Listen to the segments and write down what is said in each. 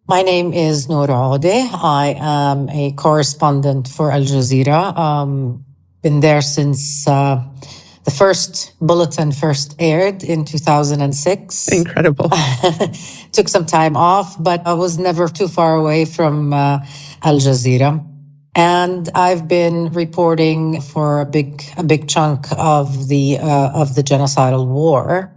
My name is Noor Ode. I am a correspondent for Al Jazeera. Been there since the first bulletin first aired in 2006. Incredible. Took some time off, but I was never too far away from Al Jazeera. And I've been reporting for a big chunk of the genocidal war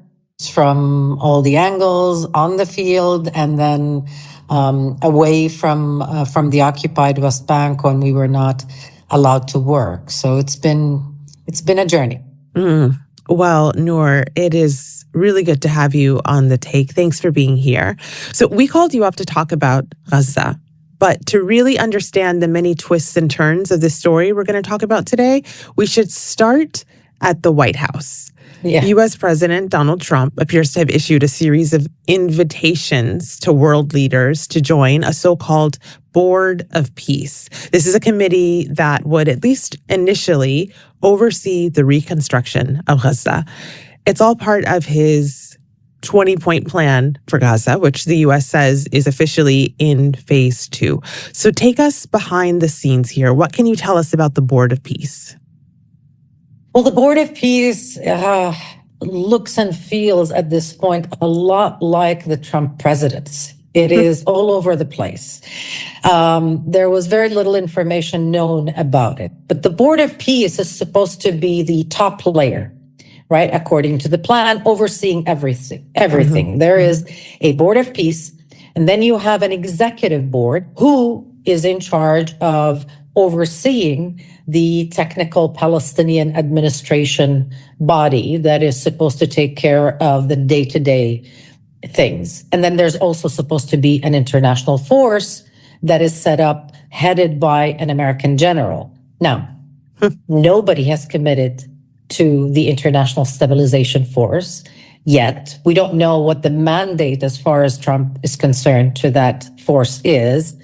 from all the angles on the field, and then away from the occupied West Bank when we were not allowed to work. So it's been a journey. Well, Noor, it is really good to have you on The Take. Thanks for being here. So we called you up to talk about Gaza. But to really understand the many twists and turns of this story we're going to talk about today, we should start at the White House. Yeah. U.S. President Donald Trump appears to have issued a series of invitations to world leaders to join a so-called Board of Peace. This is a committee that would, at least initially, oversee the reconstruction of Gaza. It's all part of his 20-point plan for Gaza, which the U.S. says is officially in phase 2. So take us behind the scenes here. What can you tell us about the Board of Peace? Well, the Board of Peace looks and feels at this point a lot like the Trump presidency. It is all over the place. There was very little information known about it. But the Board of Peace is supposed to be the top layer, right? According to the plan, overseeing everything. Mm-hmm. There is a Board of Peace, and then you have an executive board who is in charge of overseeing the technical Palestinian administration body that is supposed to take care of the day-to-day things. And then there's also supposed to be an international force that is set up, headed by an American general. Now, nobody has committed to the International Stabilization Force yet. We don't know what the mandate, as far as Trump is concerned, to that force is.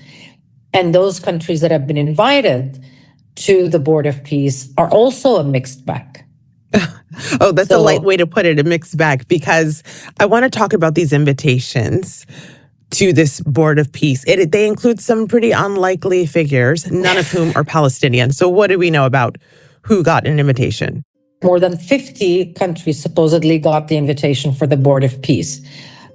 And those countries that have been invited to the Board of Peace are also a mixed bag. Oh, that's a light way to put it, a mixed bag, because I want to talk about these invitations to this Board of Peace. They include some pretty unlikely figures, none of whom are Palestinian. So what do we know about who got an invitation? More than 50 countries supposedly got the invitation for the Board of Peace.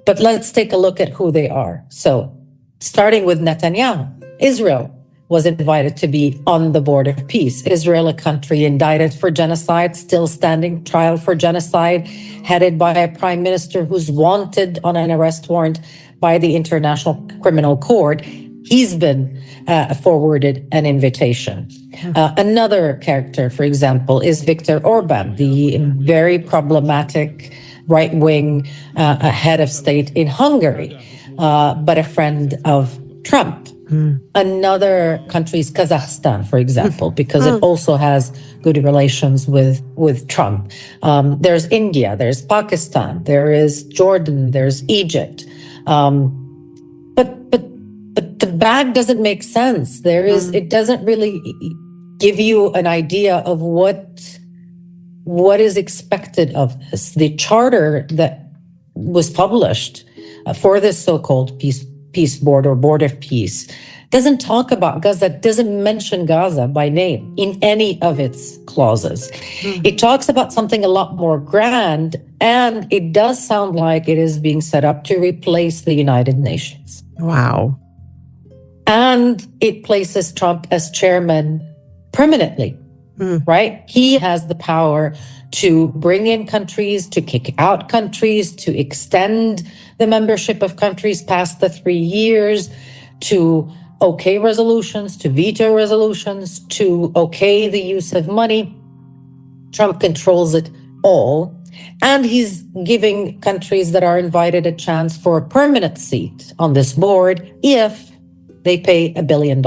But let's take a look at who they are. So, starting with Netanyahu, Israel was invited to be on the Board of Peace. Israel, a country indicted for genocide, still standing trial for genocide, headed by a prime minister who's wanted on an arrest warrant by the International Criminal Court. He's been forwarded an invitation. Another character, for example, is Viktor Orban, the very problematic right-wing head of state in Hungary, but a friend of Trump. Another country is Kazakhstan, for example, because it also has good relations with Trump. There's India, there's Pakistan, there is Jordan, there's Egypt. But the bag doesn't make sense. It doesn't really give you an idea of what is expected of this. The charter that was published for this so-called peace board or Board of Peace doesn't talk about Gaza, doesn't mention Gaza by name in any of its clauses. It talks about something a lot more grand, and it does sound like it is being set up to replace the United Nations. Wow. And it places Trump as chairman permanently, right? He has the power to bring in countries, to kick out countries, to extend the membership of countries past the 3 years, to okay resolutions, to veto resolutions, to okay the use of money. Trump controls it all. And he's giving countries that are invited a chance for a permanent seat on this board if they pay $1 billion.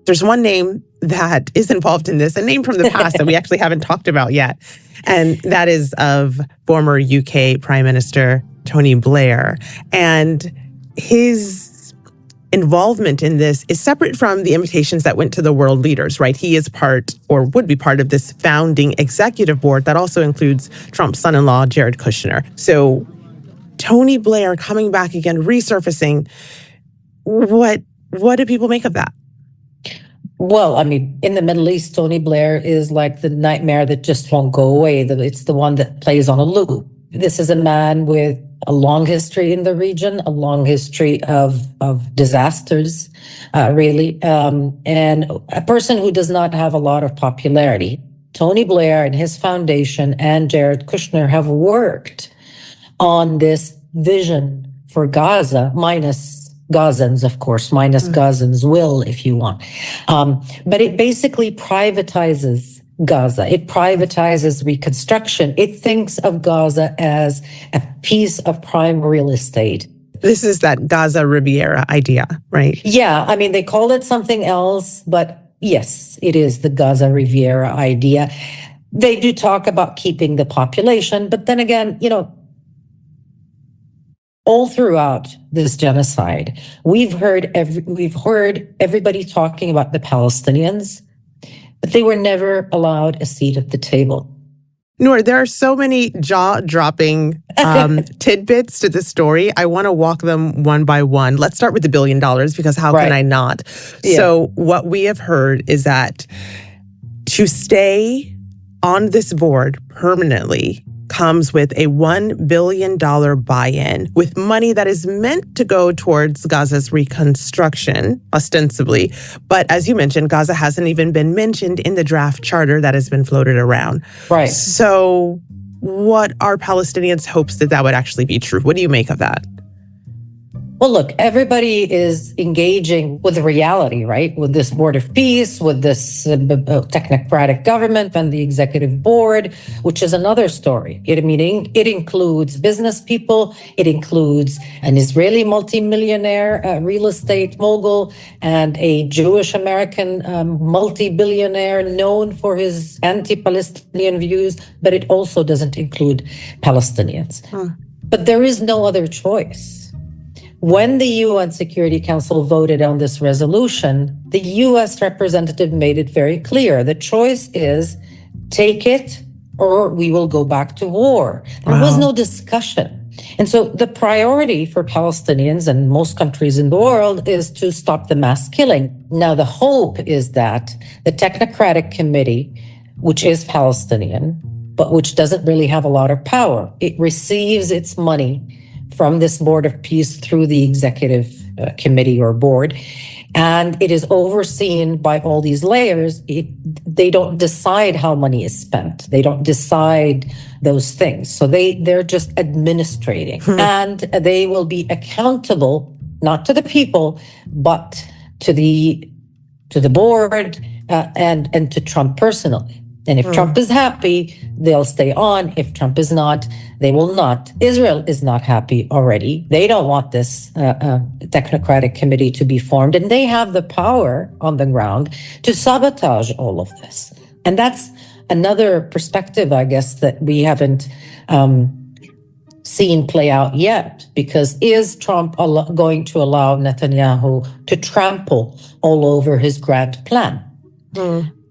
There's one name that is involved in this, a name from the past that we actually haven't talked about yet. And that is of former UK Prime Minister Tony Blair. And his involvement in this is separate from the invitations that went to the world leaders, right? He is part, or would be part of, this founding executive board that also includes Trump's son-in-law, Jared Kushner. So Tony Blair coming back again, resurfacing. What do people make of that? Well, I mean, in the Middle East, Tony Blair is like the nightmare that just won't go away. It's the one that plays on a loop. This is a man with a long history in the region, a long history of disasters, really, and a person who does not have a lot of popularity. Tony Blair and his foundation and Jared Kushner have worked on this vision for Gaza, minus Gazans, of course, minus Gazans will, if you want. But it basically privatizes Gaza. It privatizes reconstruction. It thinks of Gaza as a piece of prime real estate. This is that Gaza Riviera idea, right? Yeah, I mean, they call it something else, but yes, it is the Gaza Riviera idea. They do talk about keeping the population, but then again, all throughout this genocide, we've heard everybody talking about the Palestinians, but they were never allowed a seat at the table. Noor, there are so many jaw-dropping tidbits to the story. I want to walk them one by one. Let's start with the $1 billion, because how can I not? Yeah. So what we have heard is that to stay on this board permanently comes with a $1 billion buy-in with money that is meant to go towards Gaza's reconstruction, ostensibly. But as you mentioned, Gaza hasn't even been mentioned in the draft charter that has been floated around. Right. So what are Palestinians' hopes that would actually be true? What do you make of that? Well, look, everybody is engaging with reality, right? With this board of peace, with this technocratic government and the executive board, which is another story. It includes business people. It includes an Israeli multimillionaire real estate mogul and a Jewish American multi-billionaire known for his anti-Palestinian views, but it also doesn't include Palestinians. But there is no other choice. When the UN Security Council voted on this resolution, the US representative made it very clear. The choice is take it or we will go back to war. There was no discussion. And so the priority for Palestinians and most countries in the world is to stop the mass killing. Now, the hope is that the Technocratic Committee, which is Palestinian, but which doesn't really have a lot of power, it receives its money from this board of peace through the executive committee or board. And it is overseen by all these layers. They don't decide how money is spent. They don't decide those things. So they're just administrating. And they will be accountable, not to the people, but to the board and to Trump personally. And if Trump is happy, they'll stay on. If Trump is not, they will not. Israel is not happy already. They don't want this technocratic committee to be formed. And they have the power on the ground to sabotage all of this. And that's another perspective, I guess, that we haven't seen play out yet. Because is Trump going to allow Netanyahu to trample all over his grand plan?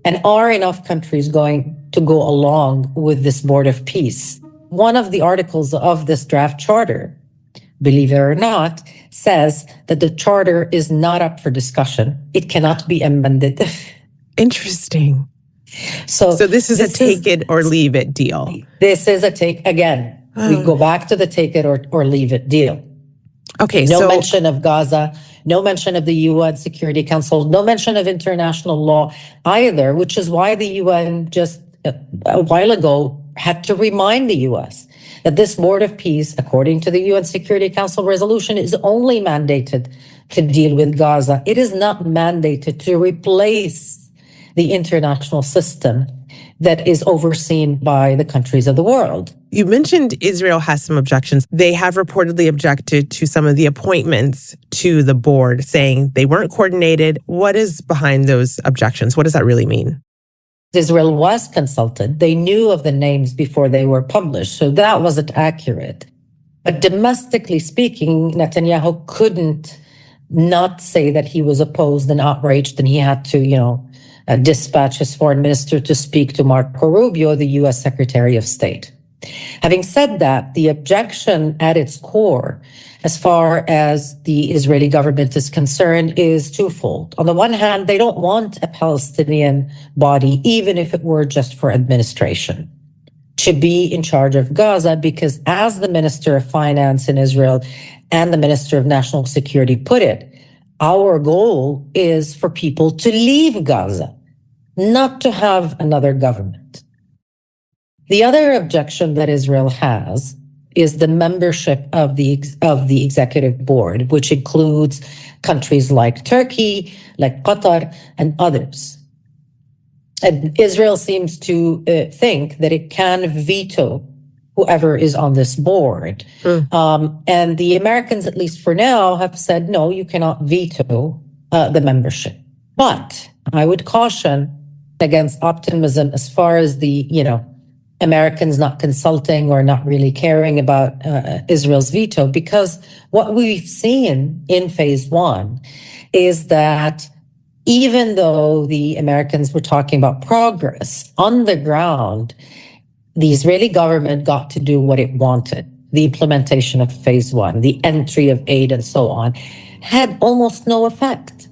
And are enough countries going to go along with this board of peace? One of the articles of this draft charter, believe it or not, says that the charter is not up for discussion. It cannot be amended. Interesting. So this is a take it or leave it deal. This is a again, we go back to the take it or leave it deal. Okay. No mention of Gaza. No mention of the UN Security Council, no mention of international law either, which is why the UN just a while ago had to remind the US that this board of peace, according to the UN Security Council resolution, is only mandated to deal with Gaza. It is not mandated to replace the international system that is overseen by the countries of the world. You mentioned Israel has some objections. They have reportedly objected to some of the appointments to the board, saying they weren't coordinated. What is behind those objections? What does that really mean? Israel was consulted. They knew of the names before they were published, so that wasn't accurate. But domestically speaking, Netanyahu couldn't not say that he was opposed and outraged, and he had to, dispatch his foreign minister to speak to Marco Rubio, the U.S. Secretary of State. Having said that, the objection at its core, as far as the Israeli government is concerned, is twofold. On the one hand, they don't want a Palestinian body, even if it were just for administration, to be in charge of Gaza, because as the Minister of Finance in Israel and the Minister of National Security put it, our goal is for people to leave Gaza, not to have another government. The other objection that Israel has is the membership of the executive board, which includes countries like Turkey, like Qatar, and others. And Israel seems to think that it can veto whoever is on this board. And the Americans, at least for now, have said, no, you cannot veto the membership. But I would caution against optimism as far as the, Americans not consulting or not really caring about Israel's veto, because what we've seen in phase one is that even though the Americans were talking about progress on the ground, the Israeli government got to do what it wanted. The implementation of phase one, the entry of aid and so on, had almost no effect.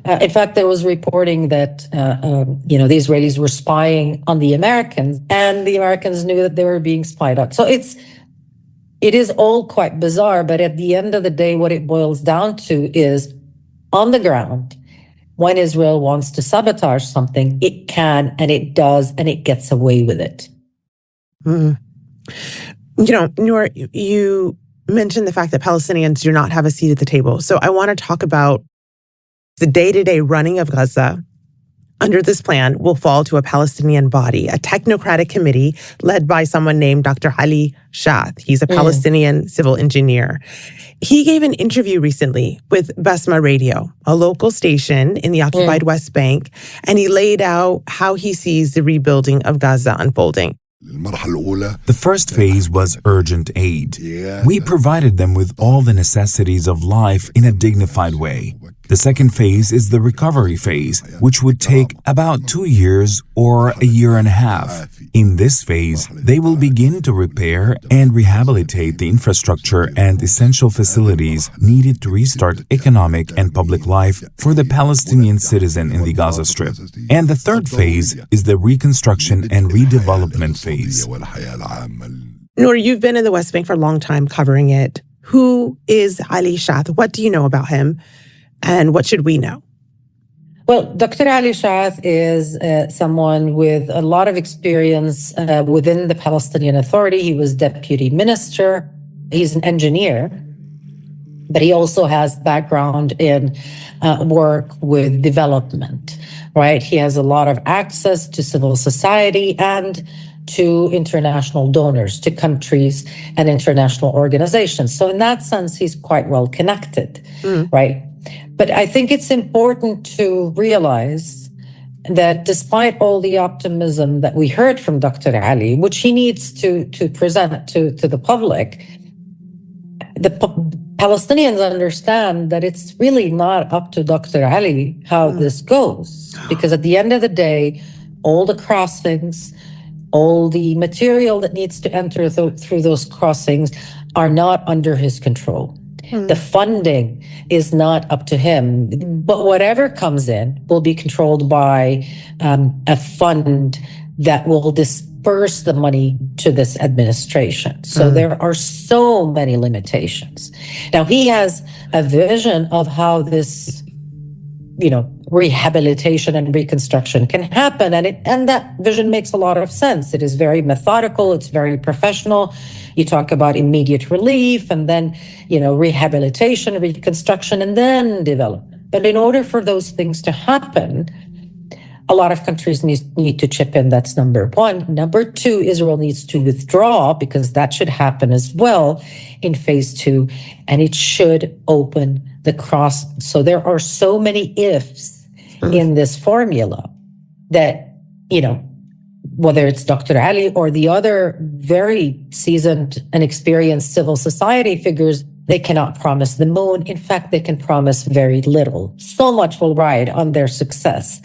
In fact, there was reporting that, the Israelis were spying on the Americans, and the Americans knew that they were being spied on. So it is all quite bizarre, but at the end of the day, what it boils down to is, on the ground, when Israel wants to sabotage something, it can, and it does, and it gets away with it. Noor, you mentioned the fact that Palestinians do not have a seat at the table. So I want to talk about the day-to-day running of Gaza under this plan will fall to a Palestinian body, a technocratic committee led by someone named Dr. Ali Shath. He's a Palestinian civil engineer. He gave an interview recently with Basma Radio, a local station in the occupied West Bank, and he laid out how he sees the rebuilding of Gaza unfolding. The first phase was urgent aid. We provided them with all the necessities of life in a dignified way. The second phase is the recovery phase, which would take about 2 years or a year and a half. In this phase, they will begin to repair and rehabilitate the infrastructure and essential facilities needed to restart economic and public life for the Palestinian citizen in the Gaza Strip. And the third phase is the reconstruction and redevelopment phase. Noor, you've been in the West Bank for a long time covering it. Who is Ali Shath? What do you know about him? And what should we know? Well, Dr. Ali Shath is someone with a lot of experience within the Palestinian Authority. He was deputy minister. He's an engineer, but he also has background in work with development, right? He has a lot of access to civil society and to international donors, to countries and international organizations. So in that sense, he's quite well connected, right? But I think it's important to realize that despite all the optimism that we heard from Dr. Ali, which he needs to present to the public, the Palestinians understand that it's really not up to Dr. Ali how this goes. Because at the end of the day, all the crossings, all the material that needs to enter through those crossings are not under his control. The funding is not up to him, but whatever comes in will be controlled by a fund that will disperse the money to this administration. So there are so many limitations. Now, he has a vision of how this, rehabilitation and reconstruction can happen. And that vision makes a lot of sense. It is very methodical. It's very professional. You talk about immediate relief and then, rehabilitation, reconstruction, and then development. But in order for those things to happen, a lot of countries need to chip in. That's number one. Number two, Israel needs to withdraw, because that should happen as well in phase two. And it should open the cross. So there are so many ifs in this formula that, whether it's Dr. Ali or the other very seasoned and experienced civil society figures, They cannot promise the moon. In fact, they can promise very little. So much will ride on their success.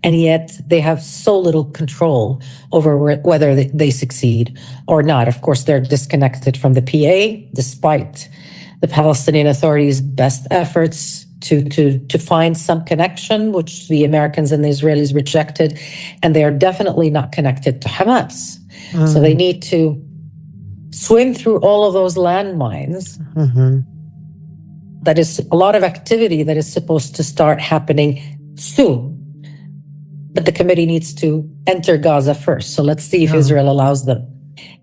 And yet they have so little control over whether they succeed or not. Of course, they're disconnected from the PA, despite the Palestinian Authority's best efforts to find some connection, which the Americans and the Israelis rejected. And they are definitely not connected to Hamas. So they need to swim through all of those landmines. That is a lot of activity that is supposed to start happening soon. But the committee needs to enter Gaza first. So let's see if Israel allows them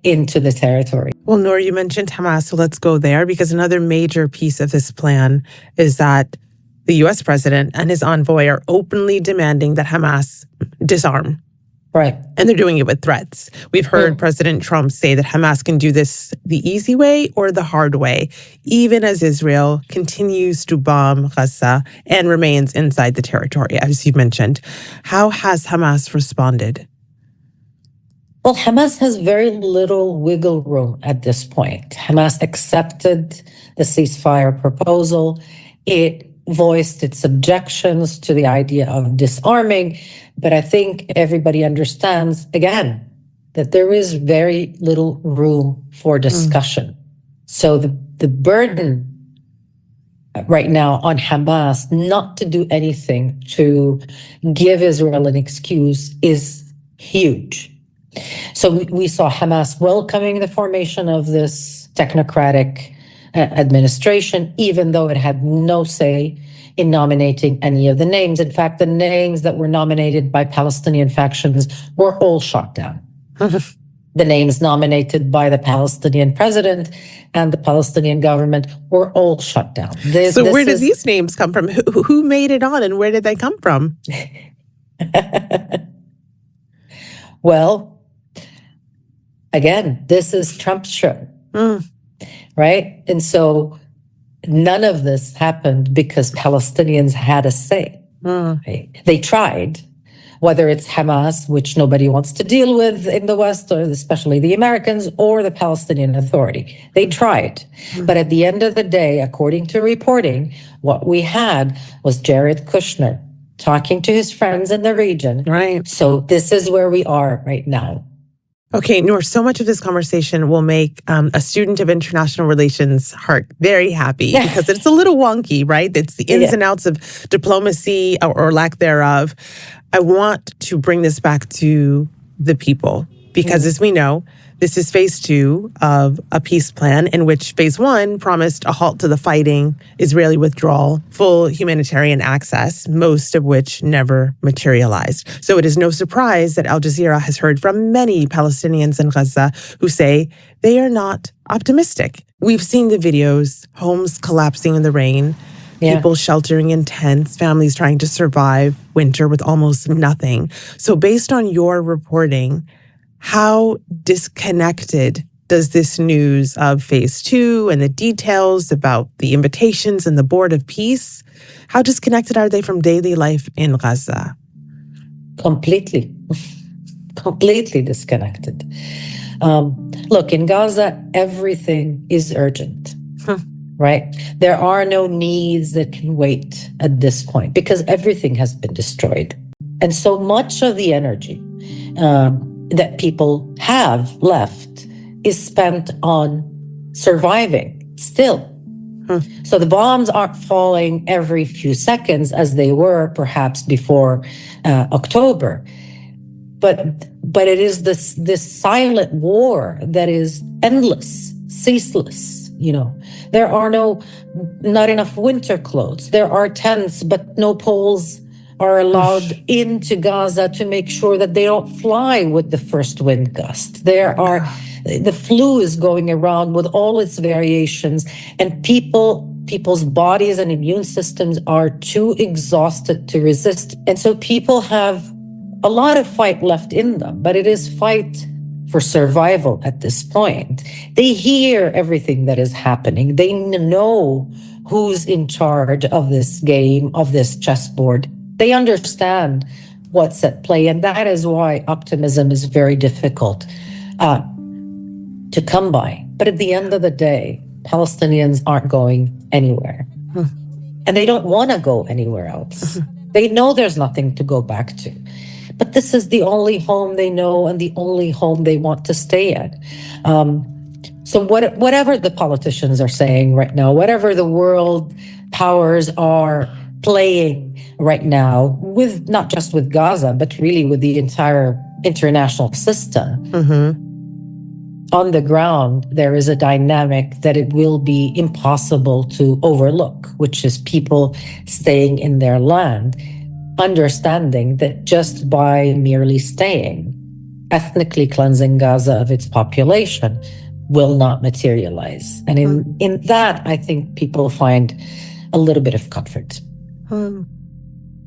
into the territory. Well, Noor, you mentioned Hamas, so let's go there, because another major piece of this plan is that the U.S. president and his envoy are openly demanding that Hamas disarm. Right. And they're doing it with threats. We've heard President Trump say that Hamas can do this the easy way or the hard way, even as Israel continues to bomb Gaza and remains inside the territory, as you mentioned. How has Hamas responded? Well, Hamas has very little wiggle room at this point. Hamas accepted the ceasefire proposal. It voiced its objections to the idea of disarming. But I think everybody understands, again, that there is very little room for discussion. So the burden right now on Hamas not to do anything to give Israel an excuse is huge. So we saw Hamas welcoming the formation of this technocratic administration, even though it had no say in nominating any of the names. In fact, the names that were nominated by Palestinian factions were all shot down. The names nominated by the Palestinian president and the Palestinian government were all shut down. So where did these names come from? Who made it on, and where did they come from? Well, again, this is Trump's show, right? And so none of this happened because Palestinians had a say. Right? They tried, whether it's Hamas, which nobody wants to deal with in the West, or especially the Americans, or the Palestinian Authority. They tried. But at the end of the day, according to reporting, what we had was Jared Kushner talking to his friends in the region. Right. So this is where we are right now. Okay, Noor, so much of this conversation will make a student of international relations heart very happy because it's a little wonky, right? It's the ins and outs of diplomacy or lack thereof. I want to bring this back to the people because, as we know, this is phase 2 of a peace plan in which phase 1 promised a halt to the fighting, Israeli withdrawal, full humanitarian access, most of which never materialized. So it is no surprise that Al Jazeera has heard from many Palestinians in Gaza who say they are not optimistic. We've seen the videos, homes collapsing in the rain, people sheltering in tents, families trying to survive winter with almost nothing. So based on your reporting, how disconnected does this news of phase 2 and the details about the invitations and the board of peace, how disconnected are they from daily life in Gaza? Completely disconnected. Look, in Gaza, everything is urgent, right? There are no needs that can wait at this point because everything has been destroyed. And so much of the energy that people have left is spent on surviving still. So the bombs aren't falling every few seconds as they were perhaps before October. But it is this silent war that is endless, ceaseless. You know, there are not enough winter clothes. There are tents, but no poles are allowed into Gaza to make sure that they don't fly with the first wind gust. The flu is going around with all its variations, and people's bodies and immune systems are too exhausted to resist. And so people have a lot of fight left in them, but it is fight for survival at this point. They hear everything that is happening. They know who's in charge of this game, of this chessboard. They understand what's at play, and that is why optimism is very difficult to come by. But at the end of the day, Palestinians aren't going anywhere. And they don't want to go anywhere else. They know there's nothing to go back to. But this is the only home they know and the only home they want to stay at. So whatever the politicians are saying right now, whatever the world powers are playing right now, with not just with Gaza, but really with the entire international system, on the ground, there is a dynamic that it will be impossible to overlook, which is people staying in their land, understanding that just by merely staying, ethnically cleansing Gaza of its population will not materialize. And in that, I think people find a little bit of comfort.